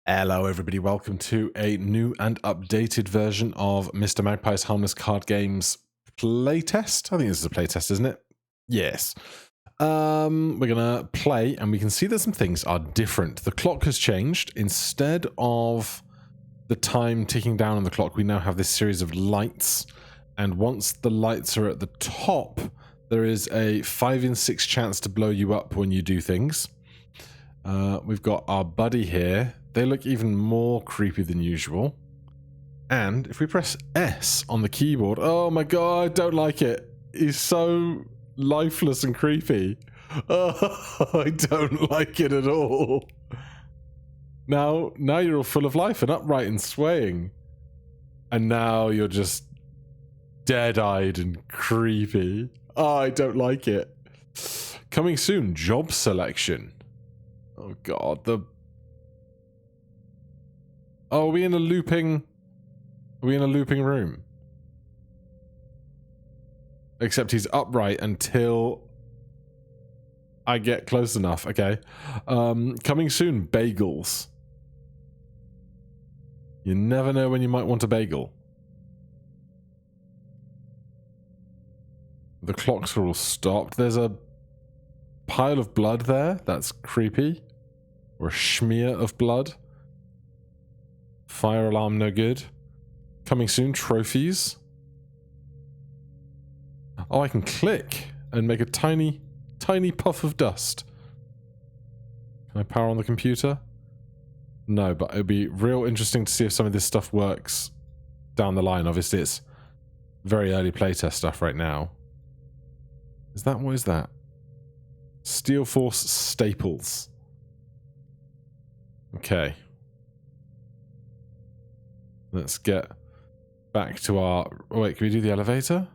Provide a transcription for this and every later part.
Hello everybody, welcome to a new and updated version of Mr. Magpie's Harmless card games playtest. I think this is a playtest, isn't it? Yes. We're gonna play and we can see that some things are different. The clock has changed. Instead of the time ticking down on the clock, we now have this series of lights, and once the lights are at the top, there is a 5 in 6 chance to blow you up when you do things. We've got our buddy here. They look even more creepy than usual. And if we press S on the keyboard, oh my god, I don't like it. He's so lifeless and creepy. Oh, I don't like it at all. Now you're all full of life and upright and swaying. And now you're just dead-eyed and creepy. Oh, I don't like it. Coming soon, job selection. Oh god, Oh, are we in a looping room? Except he's upright until I get close enough. Okay. Coming soon, bagels. You never know when you might want a bagel. The clocks are all stopped. There's a pile of blood there. That's creepy. Or a smear of blood. Fire alarm, no good. Coming soon, trophies. Oh, I can click and make a tiny puff of dust. Can I power on the computer? No, but it'd be real interesting to see if some of this stuff works down the line. Obviously, it's very early playtest stuff right now. What is that? Steel Force staples. Okay. Let's get back to our... Oh wait, can we do the elevator?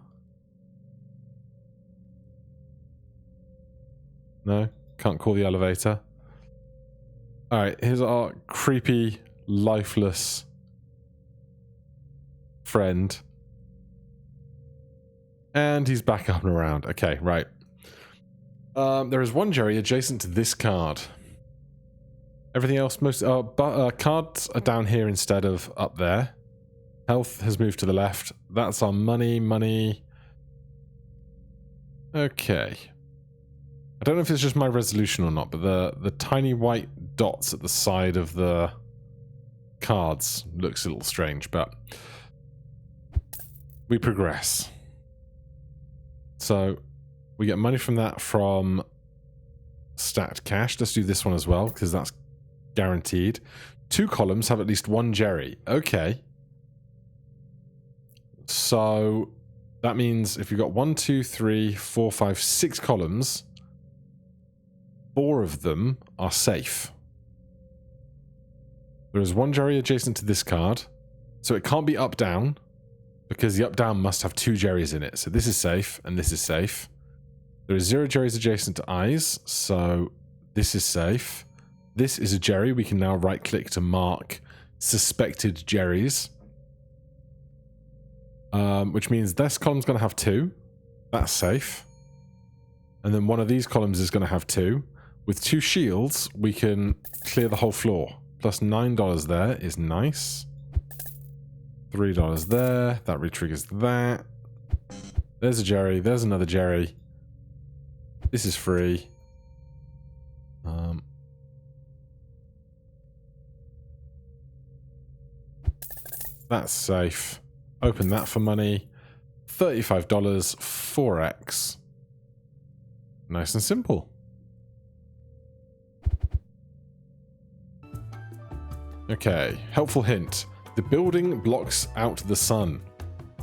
No? Can't call the elevator. Alright, here's our creepy, lifeless friend. And he's back up and around. Okay, right. There is one Jerry adjacent to this card. Everything else, cards are down here instead of up there. Health has moved to the left. That's our money. Okay. I don't know if it's just my resolution or not, but the tiny white dots at the side of the cards looks a little strange, but we progress. So we get money from that from stacked cash. Let's do this one as well, because that's guaranteed. 2 columns have at least 1 Jerry. Okay. So that means if you've got 1, 2, 3, 4, 5, 6 columns, 4 of them are safe. There is 1 Jerry adjacent to this card, so it can't be up down, because the up down must have 2 Jerrys in it. So this is safe, and this is safe. There is 0 Jerrys adjacent to eyes, so this is safe. This is a Jerry. We can now right-click to mark suspected Jerrys. Which means this column's going to have 2. That's safe. And then one of these columns is going to have 2. With 2 shields, we can clear the whole floor. Plus $9 there is nice. $3 there. That re-triggers that. There's a Jerry. There's another Jerry. This is free. That's safe. Open that for money. $35, 4x. Nice and simple. Okay, helpful hint. The building blocks out the sun.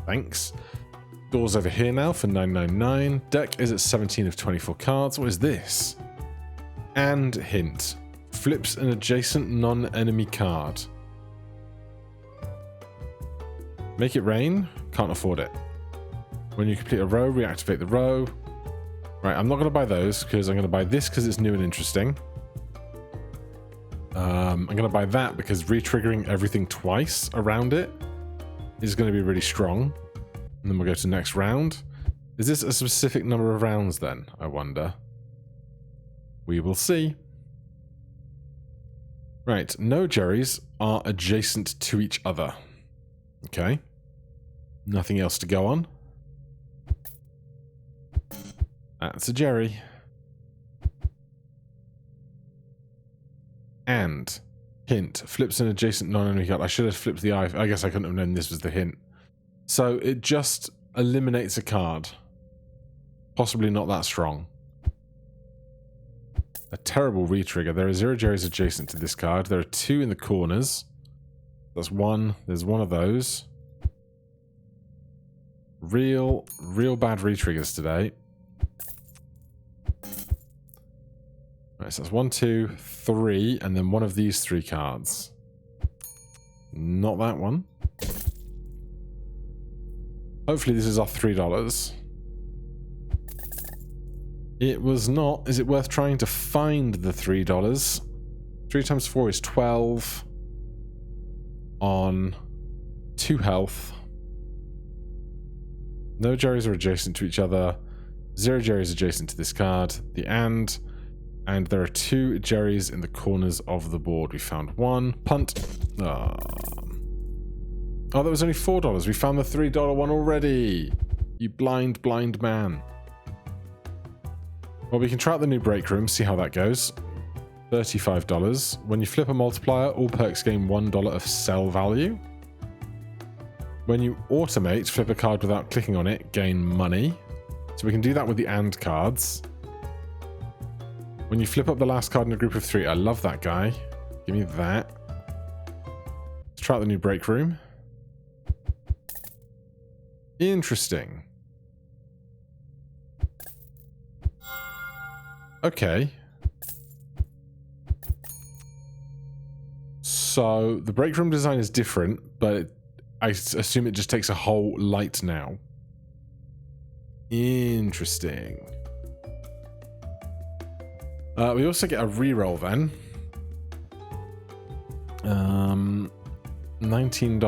Thanks. Doors over here now for $9.99. Deck is at 17 of 24 cards. What is this? And hint. Flips an adjacent non-enemy card. Make it rain. Can't afford it. When you complete a row, reactivate the row. Right, I'm not going to buy those because I'm going to buy this because it's new and interesting. I'm going to buy that because re-triggering everything twice around it is going to be really strong. And then we'll go to next round. Is this a specific number of rounds then, I wonder? We will see. Right, no Jerrys are adjacent to each other. Okay. Nothing else to go on. That's a Jerry. And, hint, flips an adjacent non-enemy card. I should have flipped the eye. I guess I couldn't have known this was the hint. So it just eliminates a card. Possibly not that strong. A terrible retrigger. There are 0 Jerrys adjacent to this card. There are 2 in the corners. That's 1. There's 1 of those. Real bad retriggers today. Right, so that's 1, 2, 3, and then 1 of these 3 cards. Not that one. Hopefully this is off $3. It was not. Is it worth trying to find the $3? 3 times 4 is 12 on 2 health. No Jerrys are adjacent to each other. 0 Jerrys adjacent to this card. The and there are 2 Jerrys in the corners of the board. We found 1. Punt. Oh, that was only $4. We found the $3 one already. You blind man. Well, we can try out the new break room, see how that goes. $35. When you flip a multiplier, all perks gain $1 of sell value. When you automate, flip a card without clicking on it, gain money. So we can do that with the and cards. When you flip up the last card in a group of 3, I love that guy. Give me that. Let's try out the new break room. Interesting. Okay. So the break room design is different, but I assume it just takes a whole light now. Interesting. We also get a reroll then. $19.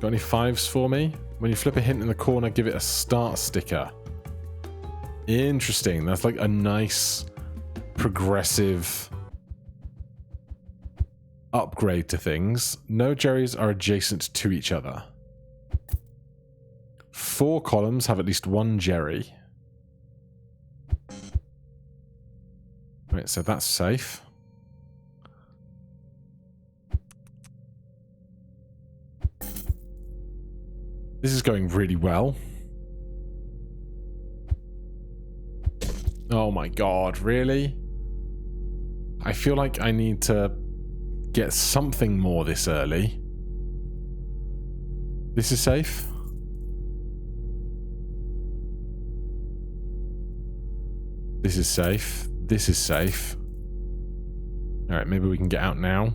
Got any 5s for me? When you flip a hint in the corner, give it a start sticker. Interesting. That's like a nice progressive upgrade to things. No Jerrys are adjacent to each other. 4 columns have at least 1 Jerry. Right, so that's safe. This is going really well. Oh my god, really? I feel like I need to get something more this early. This is safe. This is safe. This is safe. Alright, maybe we can get out now.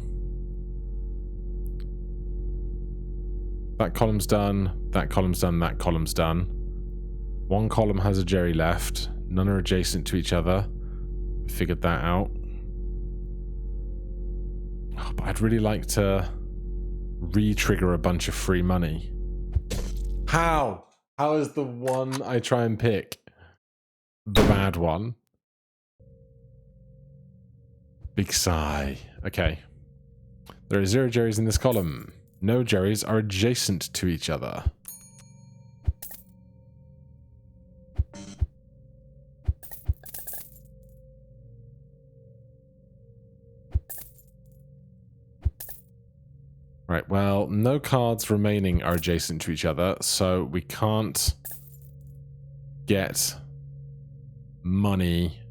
That column's done. That column's done. That column's done. 1 column has a Jerry left. None are adjacent to each other. Figured that out. Oh, but I'd really like to re-trigger a bunch of free money. How? How is the one I try and pick the bad one? Big sigh. Okay. There are 0 Jerrys in this column. No Jerrys are adjacent to each other. Right, well, no cards remaining are adjacent to each other, so we can't get money.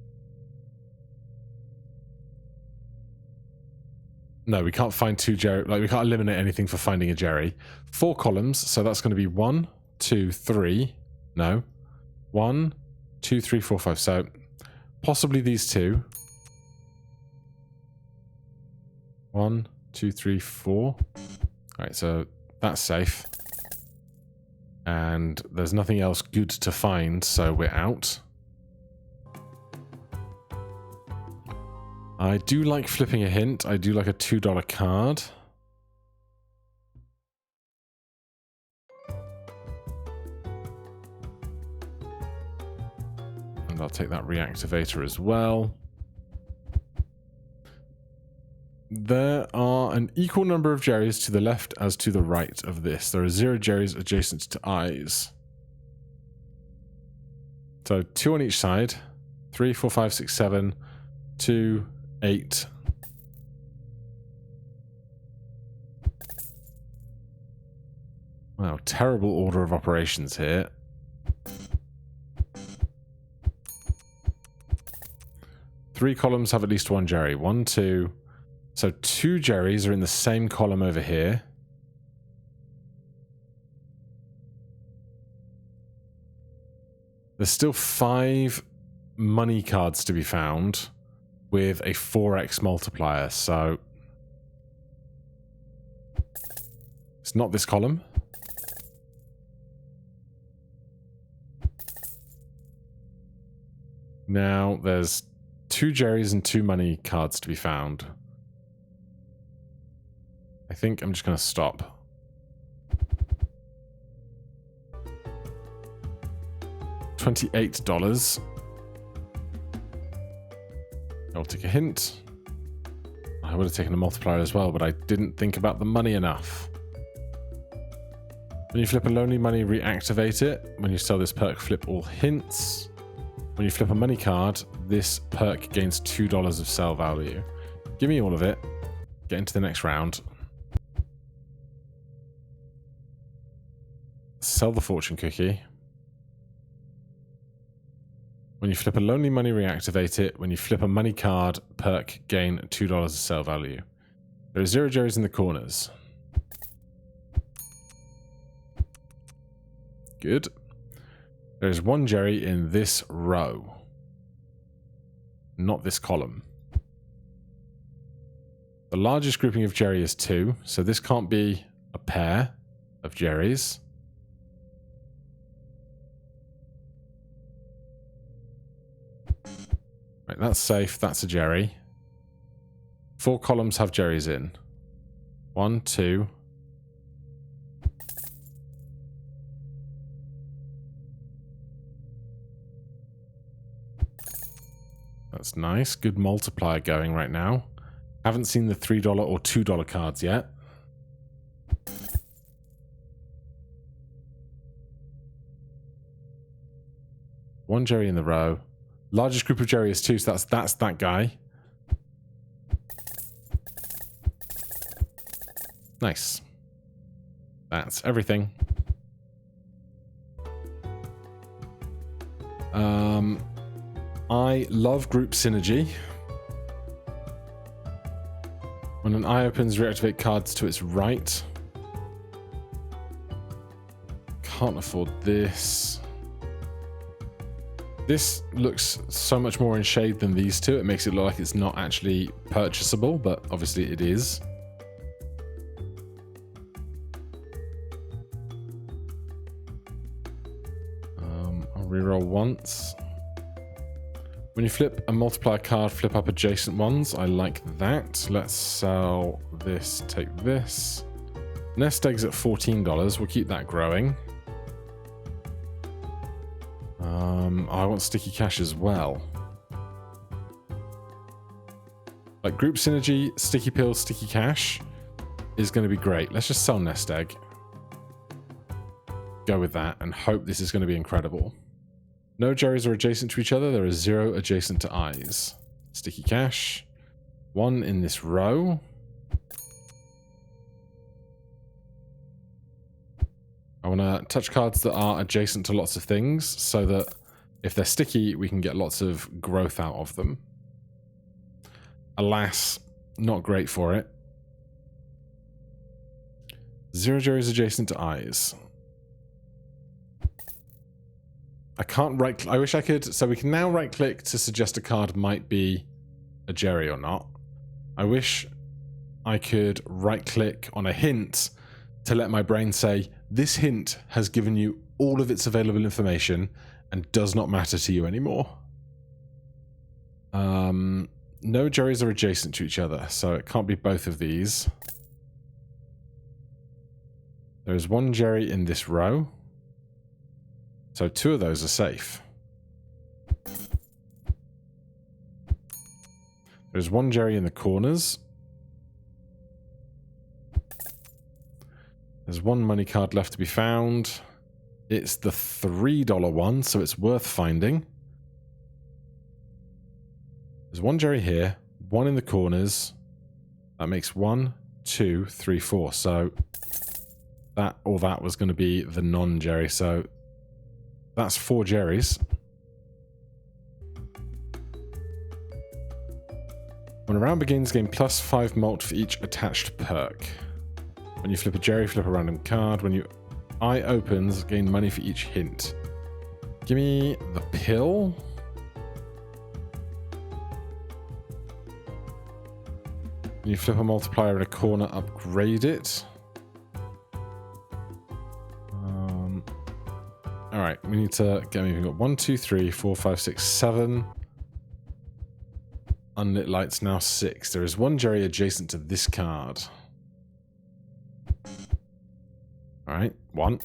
No, we can't find 2 Jerry. Like, we can't eliminate anything for finding a Jerry. 4 columns, so that's going to be 1, 2, 3. No. 1, 2, 3, 4, 5. So, possibly these 2. 1, 2, 3, 4. Alright, so that's safe. And there's nothing else good to find, so we're out. I do like flipping a hint. I do like a $2 card. And I'll take that reactivator as well. There are an equal number of Jerrys to the left as to the right of this. There are 0 Jerrys adjacent to eyes. So 2 on each side. 3, 4, 5, 6, 7, 2, 8. Wow, terrible order of operations here. Three columns have at least 1 Jerry. 1, 2. So 2 Jerrys are in the same column over here. There's still 5 money cards to be found with a 4x multiplier, so it's not this column. Now there's 2 Jerrys and 2 money cards to be found. I think I'm just going to stop. $28. I'll take a hint. I would have taken a multiplier as well, but I didn't think about the money enough. When you flip a lonely money, reactivate it. When you sell this perk, flip all hints. When you flip a money card, this perk gains $2 of sell value. Give me all of it. Get into the next round. Sell the fortune cookie. When you flip a lonely money, reactivate it. When you flip a money card, perk, gain $2 of sell value. There are 0 Jerrys in the corners. Good. There is 1 Jerry in this row. Not this column. The largest grouping of Jerry is 2, so this can't be a pair of Jerrys. Right, that's safe. That's a Jerry. 4 columns have Jerrys in. 1, 2. That's nice. Good multiplier going right now. Haven't seen the $3 or $2 cards yet. One Jerry in the row. Largest group of Jerry is 2, so that's that guy. Nice. That's everything. I love group synergy. When an eye opens, reactivate cards to its right. Can't afford this. This looks so much more in shade than these two. It makes it look like it's not actually purchasable, but obviously it is. I'll reroll once. When you flip a multiplier card, flip up adjacent ones. I like that. Let's sell this, take this. Nest egg's at $14. We'll keep that growing. I want sticky cash as well. Like group synergy, sticky pills, sticky cash is going to be great. Let's just sell nest egg. Go with that and hope this is going to be incredible. No Jerrys are adjacent to each other. There are 0 adjacent to eyes. Sticky cash. 1 in this row. I want to touch cards that are adjacent to lots of things so that if they're sticky, we can get lots of growth out of them. Alas, not great for it. 0 Jerrys adjacent to eyes. I can't right... I wish I could... So we can now right-click to suggest a card might be a Jerry or not. I wish I could right-click on a hint to let my brain say, this hint has given you all of its available information and does not matter to you anymore. No Jerrys are adjacent to each other, so it can't be both of these. There is 1 Jerry in this row. So 2 of those are safe. There's 1 Jerry in the corners. There's one money card left to be found. It's the $3 one, so it's worth finding. There's one Jerry here, one in the corners. That makes 1, 2, 3, 4. So that or that was going to be the non-Jerry. So that's 4 Jerrys. When a round begins, gain +5 malt for each attached perk. When you flip a Jerry, flip a random card. When your eye opens, gain money for each hint. Give me the pill. When you flip a multiplier in a corner, upgrade it. Alright, we need to get moving. We've got 1, 2, 3, 4, 5, 6, 7. Unlit lights now 6. There is one Jerry adjacent to this card. Alright, 1.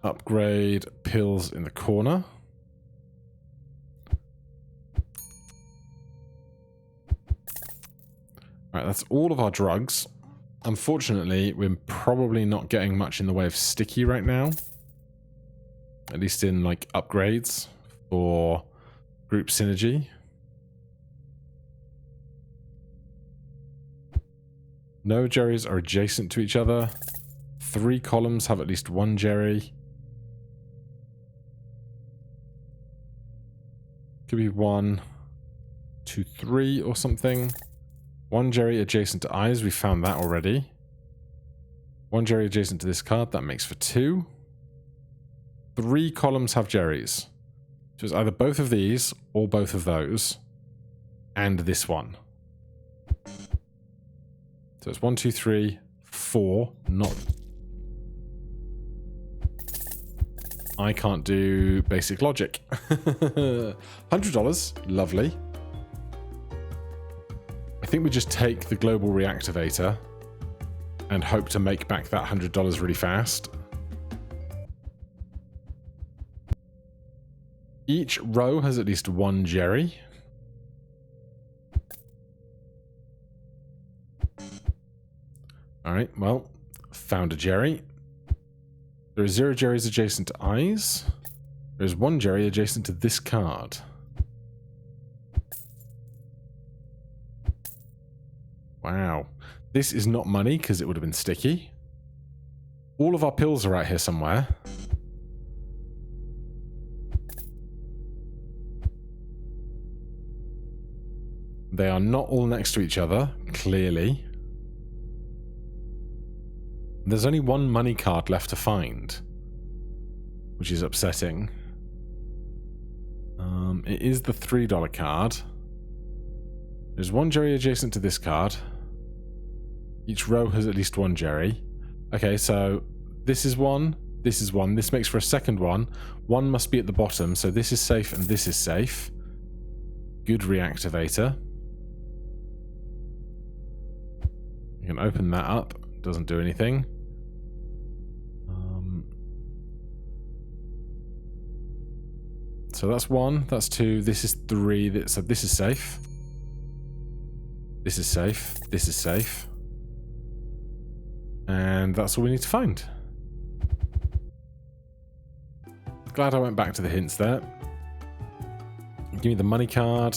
Upgrade pills in the corner. Alright, that's all of our drugs. Unfortunately, we're probably not getting much in the way of sticky right now. At least in, like, upgrades for group synergy. No Jerrys are adjacent to each other. 3 columns have at least 1 Jerry. Could be 1, 2, 3 or something. 1 Jerry adjacent to eyes. We found that already. 1 Jerry adjacent to this card. That makes for 2. 3 columns have Jerrys. So it's either both of these or both of those. And this one. So it's 1, 2, 3, 4. Not... I can't do basic logic. $100. Lovely. I think we just take the global reactivator and hope to make back that $100 really fast. Each row has at least 1 Jerry. Alright, well, found a Jerry. There are 0 Jerrys adjacent to eyes. There's 1 Jerry adjacent to this card. Wow. This is not money because it would have been sticky. All of our pills are out here somewhere. They are not all next to each other, clearly. There's only 1 money card left to find, which is upsetting. It is the $3 card. There's 1 Jerry adjacent to this card. Each row has at least 1 Jerry. Okay, so this is 1, this is 1. This makes for a second one. 1 must be at the bottom, so this is safe and this is safe. Good reactivator. You can open that up. Doesn't do anything. So that's 1, that's 2, this is 3, so this is safe. This is safe, this is safe. And that's all we need to find. Glad I went back to the hints there. Give me the money card.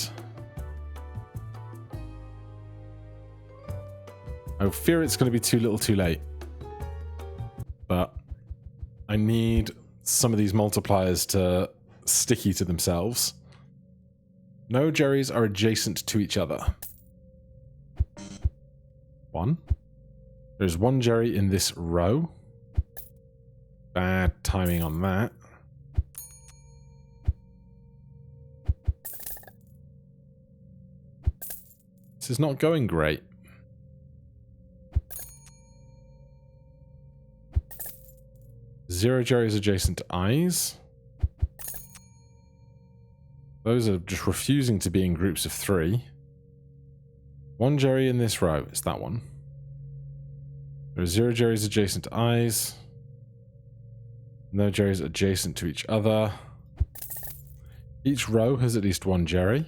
I fear it's going to be too little too late. But I need some of these multipliers to sticky to themselves. No Jerrys are adjacent to each other. 1. There's 1 Jerry in this row. Bad timing on that. This is not going great. Zero Jerrys adjacent to eyes. Those are just refusing to be in groups of 3. 1 Jerry in this row. It's that one. There are 0 Jerrys adjacent to eyes. No Jerrys adjacent to each other. Each row has at least 1 Jerry.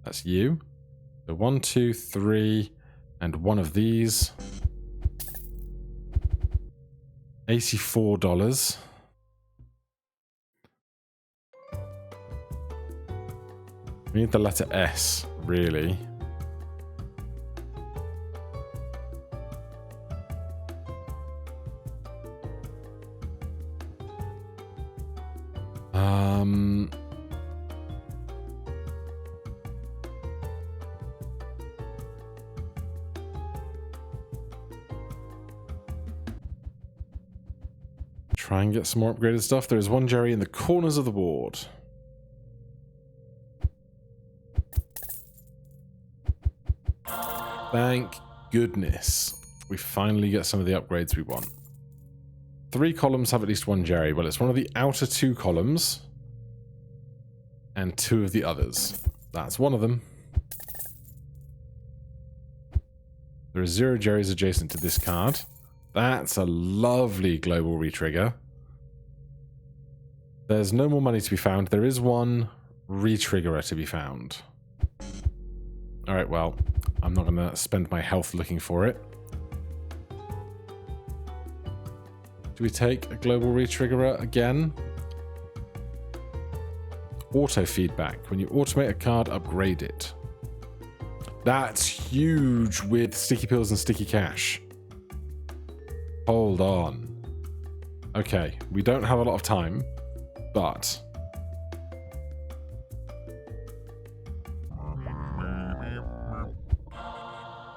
That's you. So 1, 2, 3, And one of these. $84. We need the letter S, really. Try and get some more upgraded stuff. There is one Jerry in the corners of the board. Thank goodness. We finally get some of the upgrades we want. 3 columns have at least one Jerry. Well, it's one of the outer 2 columns. And 2 of the others. That's one of them. There are 0 Jerrys adjacent to this card. That's a lovely global retrigger. There's no more money to be found. There is one retriggerer to be found. Alright, well, I'm not going to spend my health looking for it. Do we take a global retriggerer again? Auto feedback. When you automate a card, upgrade it. That's huge with sticky pills and sticky cash. Hold on. Okay, we don't have a lot of time, but...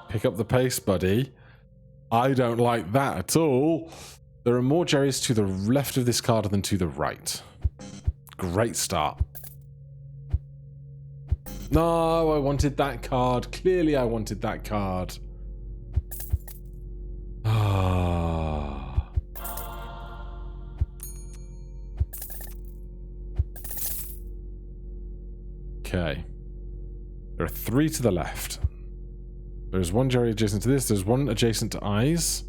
Pick up the pace, buddy. I don't like that at all. There are more Jerrys to the left of this card than to the right. Great start. No, I wanted that card. Clearly I wanted that card. Ah. Okay. There are 3 to the left. There's one Jerry adjacent to this. There's one adjacent to eyes.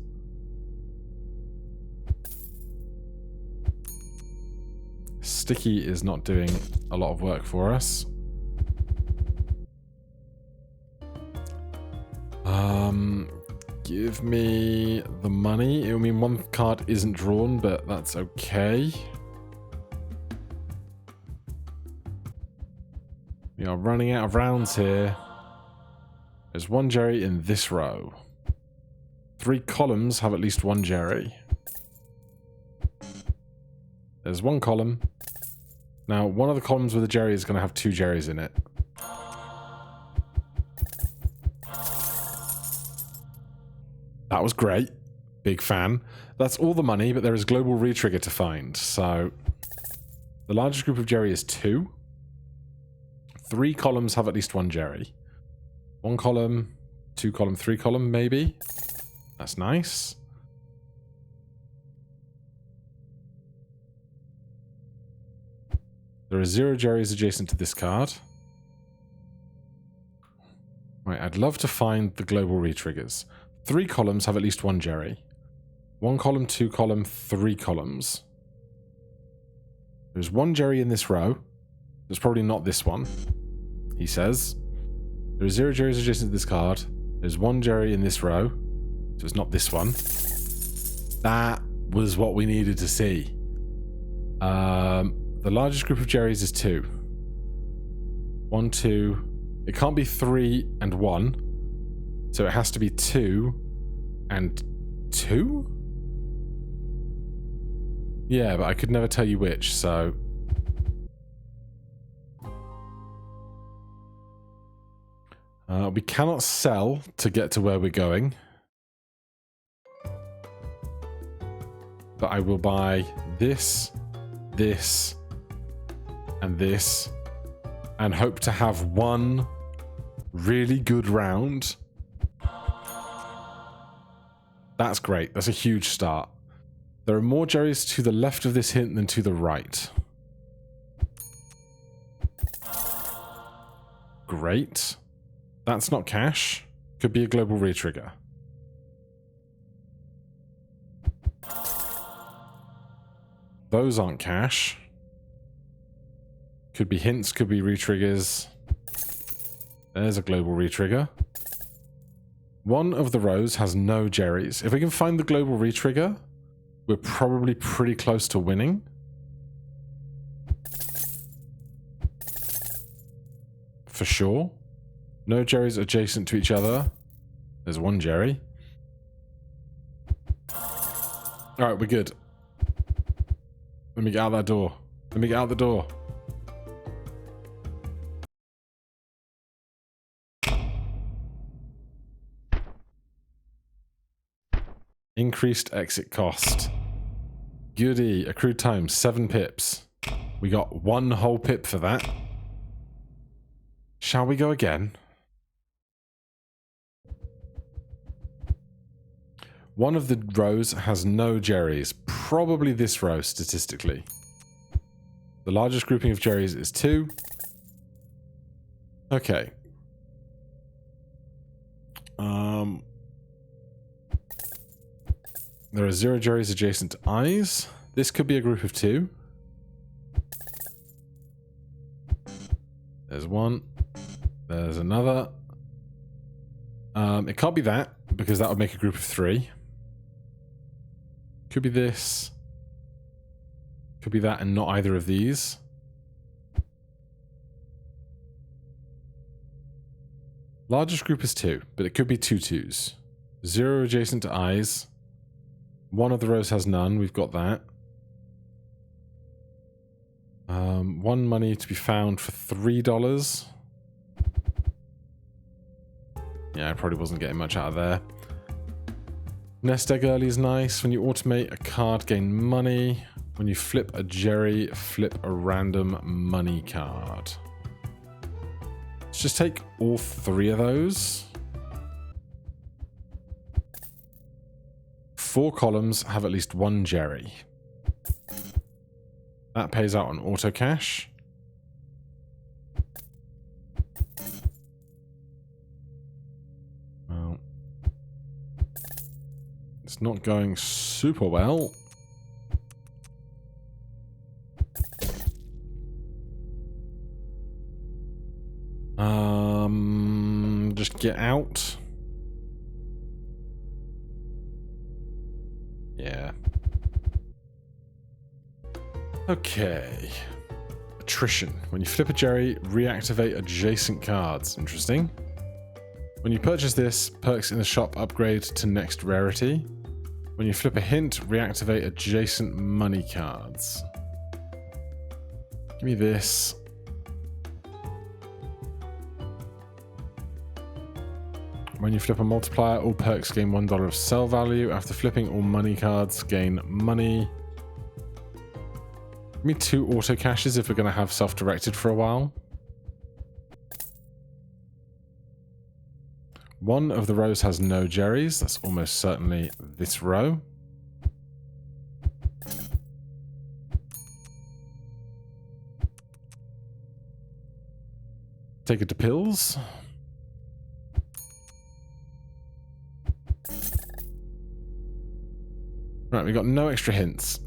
Sticky is not doing a lot of work for us. Give me the money. It will mean one card isn't drawn, but that's okay. We are running out of rounds here. There's one Jerry in this row. 3 columns have at least one Jerry. There's one column. Now, one of the columns with a Jerry is going to have 2 Jerrys in it. That was great. Big fan. That's all the money, but there is global retrigger to find. So, the largest group of Jerry is 2. 3 columns have at least one Jerry. 1 column, 2 column, 3 column, maybe. That's nice. There are 0 Jerrys adjacent to this card. Right, I'd love to find the global retriggers. 3 columns have at least one Jerry. 1 column, 2 column, 3 columns. There's one Jerry in this row. There's probably not this one, he says. There are 0 Jerrys adjacent to this card. There's one Jerry in this row. So it's not this one. That was what we needed to see. The largest group of Jerrys is 2. 1, 2. It can't be 3 and 1. So it has to be 2 and 2? Yeah, but I could never tell you which, so... we cannot sell to get to where we're going. But I will buy this, this, and this, and hope to have one really good round. That's great. That's a huge start. There are more Jerrys to the left of this hint than to the right. Great. That's not cash. Could be a global retrigger. Those aren't cash. Could be hints, could be retriggers. There's a global retrigger. One of the rows has no Jerry's. If we can find the global retrigger, we're probably pretty close to winning. For sure. No Jerry's adjacent to each other. There's one Jerry. Alright, we're good. Let me get out that door. Let me get out the door. Increased exit cost. Goody. Accrued time, 7 pips. We got 1 whole pip for that. Shall we go again? One of the rows has no Jerry's. Probably this row, statistically. The largest grouping of Jerry's is 2. Okay. There are 0 Jerry's adjacent to eyes. This could be a group of 2. There's one. There's another. It can't be that, because that would make a group of 3. Could be this. Could be that and not either of these. Largest group is 2, but it could be 2 2s. 0 adjacent to eyes. One of the rows has none. We've got that. 1 money to be found for $3. Yeah, I probably wasn't getting much out of there. Nest egg early is nice. When you automate a card, gain money. When you flip a Jerry, flip a random money card. Let's just take all 3 of those. 4 columns have at least 1 Jerry. That pays out on auto cash. Well, it's not going super well. Just get out. Yeah. Okay. Attrition. When you flip a Jerry, reactivate adjacent cards. Interesting. When you purchase this, perks in the shop upgrade to next rarity. When you flip a hint, reactivate adjacent money cards. Give me this. When you flip a multiplier, all perks gain $1 of sell value. After flipping, all money cards gain money. Give me 2 auto caches if we're going to have self-directed for a while. One of the rows has no Jerry's. That's almost certainly this row. Take it to pills. Right, we got no extra hints.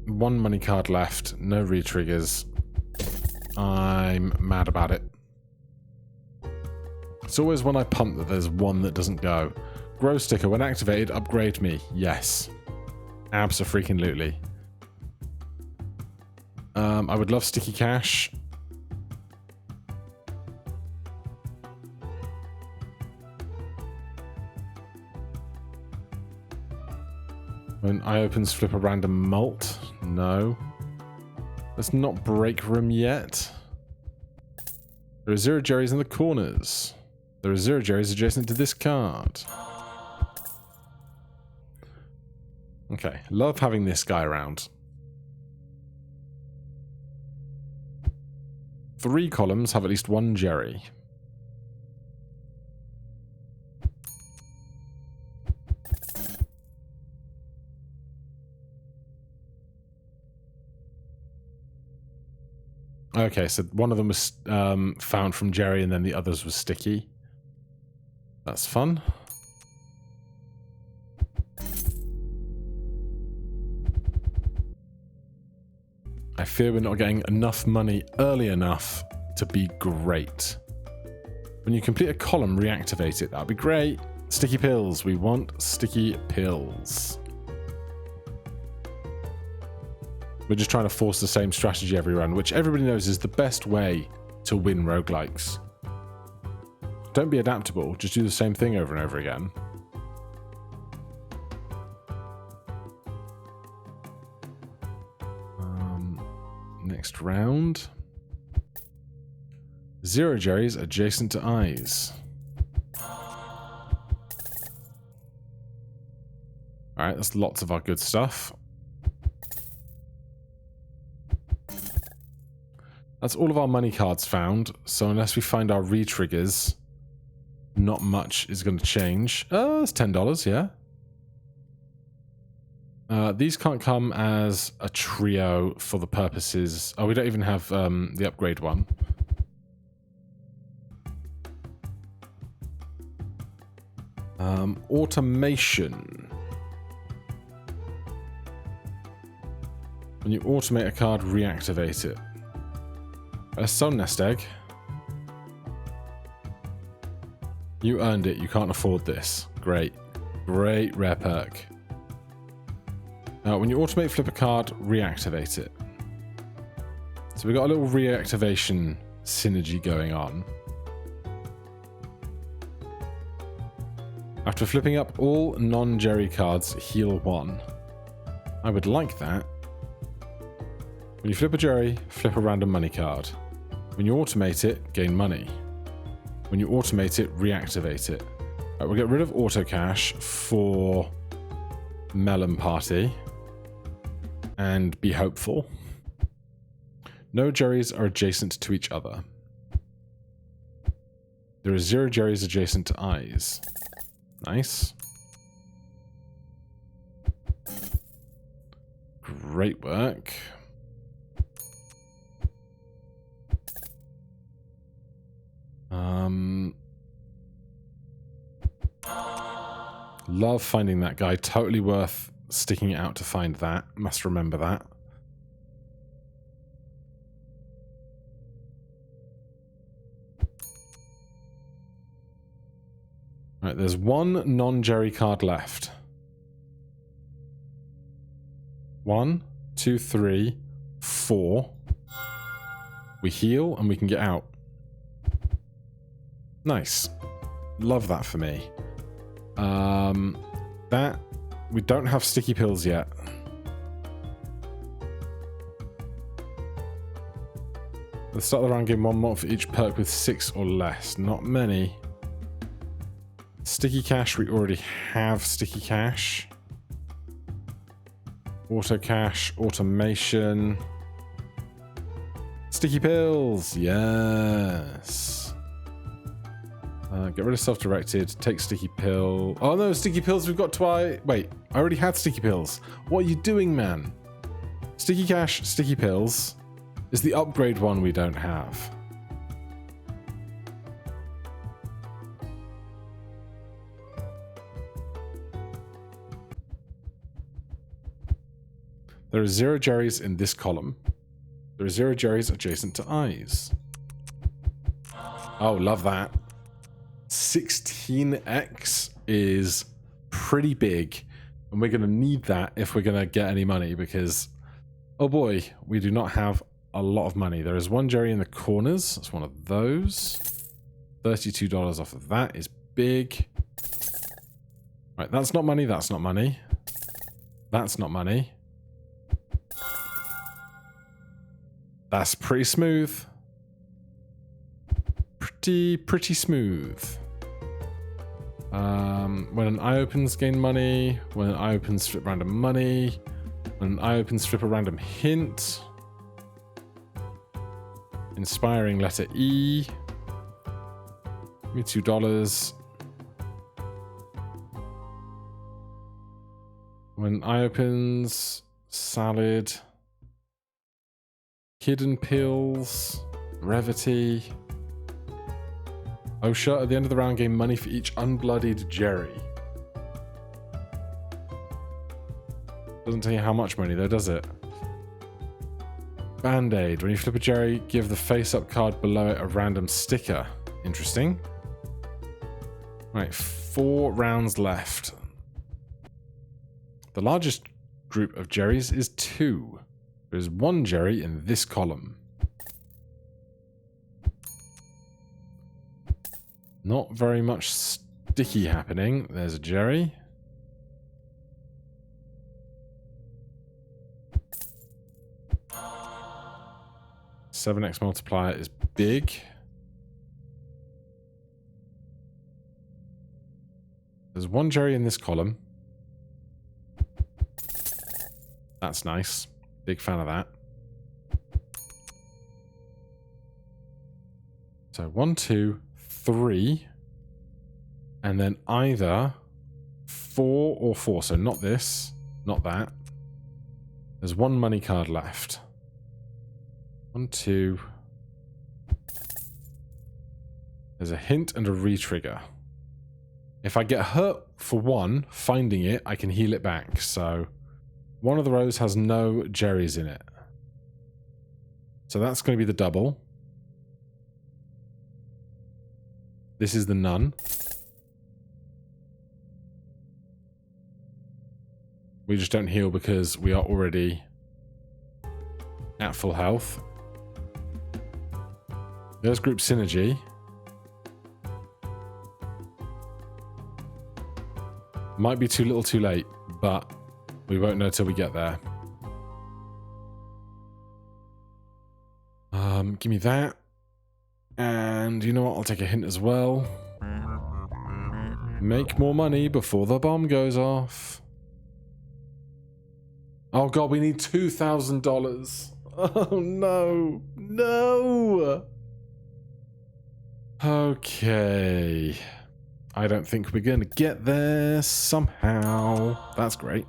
1 money card left, no re-triggers. I'm mad about it. It's always when I punt that there's one that doesn't go. Grow sticker, when activated, upgrade me. Yes. Abso-freaking-lutely. I would love sticky cash. When eye opens, flip a random mult. No. Let's not break room yet. There are 0 Jerry's in the corners. There are 0 Jerry's adjacent to this card. Okay, love having this guy around. 3 columns have at least 1 Jerry. Okay, so one of them was found from Jerry and then the others was sticky. That's fun. I fear we're not getting enough money early enough to be great. When you complete a column, reactivate it. That'd be great. Sticky pills. We want sticky pills. We're just trying to force the same strategy every run, which everybody knows is the best way to win roguelikes. Don't be adaptable. Just do the same thing over and over again. Next round. 0 Jerry's adjacent to eyes. Alright, that's lots of our good stuff. That's all of our money cards found, so unless we find our re-triggers, not much is going to change. It's $10, yeah. These can't come as a trio for the purposes... Oh, we don't even have the upgrade one. Automation. When you automate a card, reactivate it. A sun nest egg. You earned it. You can't afford this. Great. Great rare perk. When you automate flip a card, reactivate it. So we've got a little reactivation synergy going on. After flipping up all non-Jerry cards, heal 1. I would like that. When you flip a Jerry, flip a random money card. When you automate it, gain money. When you automate it, reactivate it. Right, we'll get rid of auto cash for Melon Party. And be hopeful. No Jerrys are adjacent to each other. There are 0 Jerrys adjacent to eyes. Nice. Great work. Love finding that guy. Totally worth sticking it out to find that. Must remember that. Right, there's one non-Jerry card left. 1, 2, 3, 4. We heal and we can get out. Nice. Love that for me. We don't have sticky pills yet. Let's start the round game 1 more for each perk with 6 or less. Not many. Sticky cash, we already have sticky cash. Auto cash, automation. Sticky pills, yes. Get rid of self-directed, take sticky pill. Oh no, sticky pills we've got twice. Wait, I already had sticky pills. What are you doing, man? Sticky cash, sticky pills is the upgrade one we don't have. There are 0 Jerrys in this column. There are 0 Jerrys adjacent to eyes. Oh, love that. 16x is pretty big, and we're going to need that if we're going to get any money, because, oh boy, we do not have a lot of money. There is 1 Jerry in the corners. That's one of those. $32 off of that is big. Right, that's not money. That's not money. That's not money. That's pretty smooth. Pretty smooth. When an eye opens, gain money. When an eye opens, flip random money. When an eye opens, flip a random hint. Inspiring letter E. Give me $2. When an eye opens, salad. Hidden pills. Brevity. OSHA, at the end of the round, gain money for each unbloodied Jerry. Doesn't tell you how much money though, does it? Band-Aid. When you flip a Jerry, give the face-up card below it a random sticker. Interesting. Right, 4 rounds left. The largest group of Jerrys is 2. There's 1 Jerry in this column. Not very much sticky happening. There's a Jerry. Seven X multiplier is big. There's 1 Jerry in this column. That's nice. Big fan of that. So 1, 2, 3. And then either 4 or 4. So not this, not that. There's 1 money card left. 1, 2. There's a hint and a re-trigger. If I get hurt for 1, finding it, I can heal it back. So one of the rows has no Jerrys in it. So that's going to be the double. This is the none. We just don't heal because we are already at full health. There's group synergy. Might be too little too late, but we won't know till we get there. Give me that. And you know what? I'll take a hint as well. Make more money before the bomb goes off. Oh god, we need $2,000. Oh no. No! Okay. I don't think we're going to get there somehow. That's great.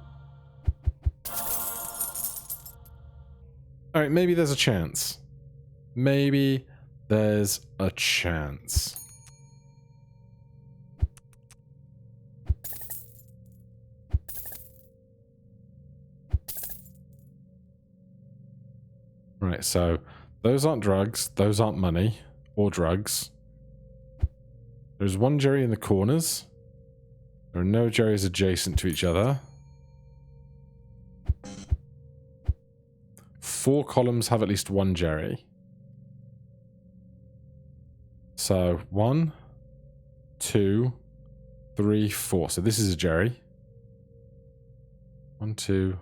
Alright, maybe there's a chance. Maybe there's a chance. Right, so those aren't drugs, those aren't money or drugs. There's 1 Jerry in the corners. There are no Jerrys adjacent to each other. 4 columns have at least 1 Jerry. So 1, 2, 3, 4. So this is a Jerry. 1, 2,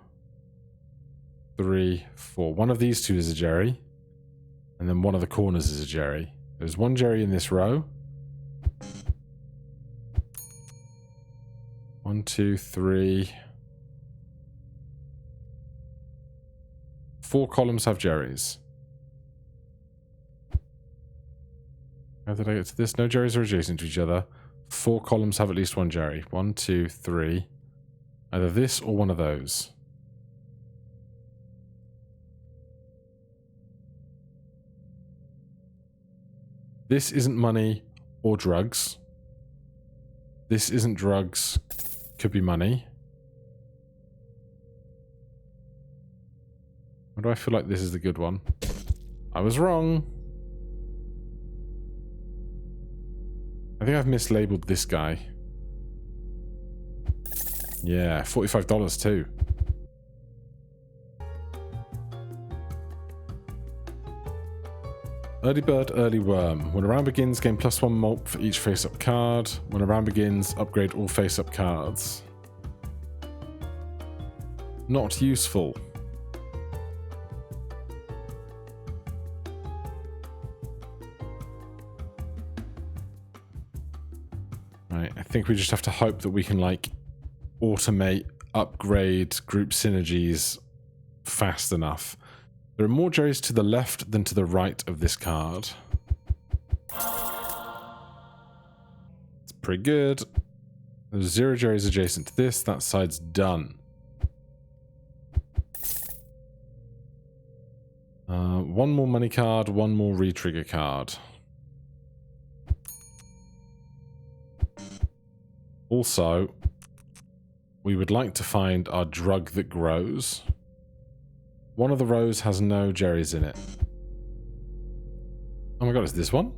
3, 4. One of these 2 is a Jerry. And then one of the corners is a Jerry. There's 1 Jerry in this row. 1, 2, 3. 4 columns have Jerrys. How did I get to this? No Jerrys are adjacent to each other. 4 columns have at least 1 Jerry. 1, 2, 3. Either this or one of those. This isn't money or drugs. This isn't drugs. Could be money. Why do I feel like this is the good one? I was wrong. I think I've mislabeled this guy. Yeah, $45 too. Early bird, early worm. When a round begins, gain +1 mult for each face-up card. When a round begins, upgrade all face-up cards. Not useful. Right, I think we just have to hope that we can, like, automate, upgrade group synergies fast enough. There are more Jerrys to the left than to the right of this card. It's pretty good. There's 0 Jerrys adjacent to this. That side's done. One more money card, 1 more re-trigger card. Also, we would like to find our drug that grows. One of the rows has no Jerrys in it. Oh my god, is this one?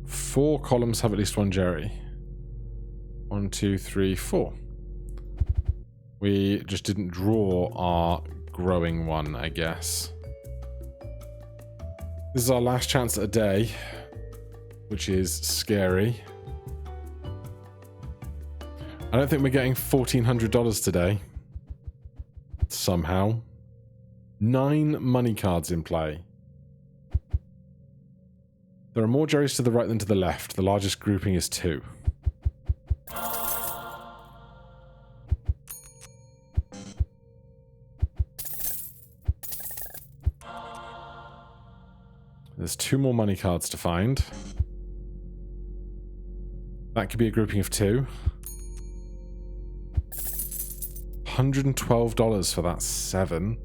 4 columns have at least one Jerry. 1, 2, 3, 4. We just didn't draw our growing one, I guess. This is our last chance at a day, which is scary. I don't think we're getting $1,400 today. Somehow. 9 money cards in play. There are more Jerrys to the right than to the left. The largest grouping is 2. There's 2 more money cards to find. That could be a grouping of 2. $112 for that 7.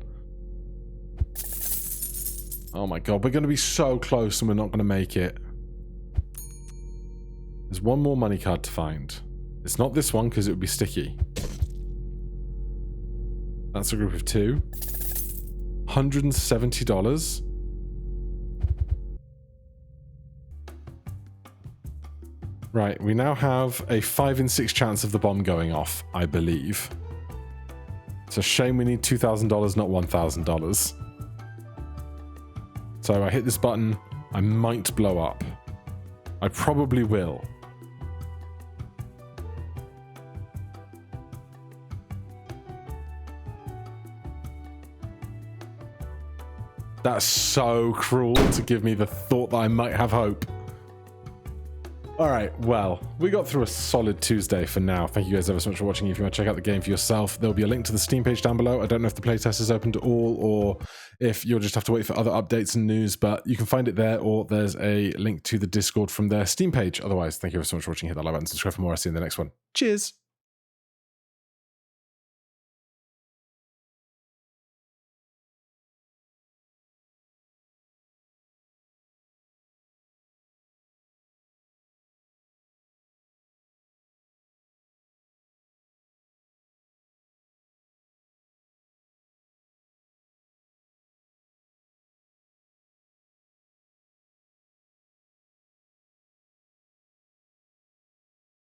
Oh my god, we're going to be so close and we're not going to make it. There's 1 more money card to find. It's not this one because it would be sticky. That's a group of 2. $170. Right, we now have a 5 in 6 chance of the bomb going off, I believe. It's a shame we need $2,000, not $1,000. So I hit this button, I might blow up. I probably will. That's so cruel to give me the thought that I might have hope. Alright, well, we got through a solid Tuesday for now. Thank you guys ever so much for watching. If you want to check out the game for yourself, there'll be a link to the Steam page down below. I don't know if the playtest is open to all or if you'll just have to wait for other updates and news, but you can find it there, or there's a link to the Discord from their Steam page. Otherwise, thank you ever so much for watching. Hit that like button, subscribe for more. I'll see you in the next one. Cheers!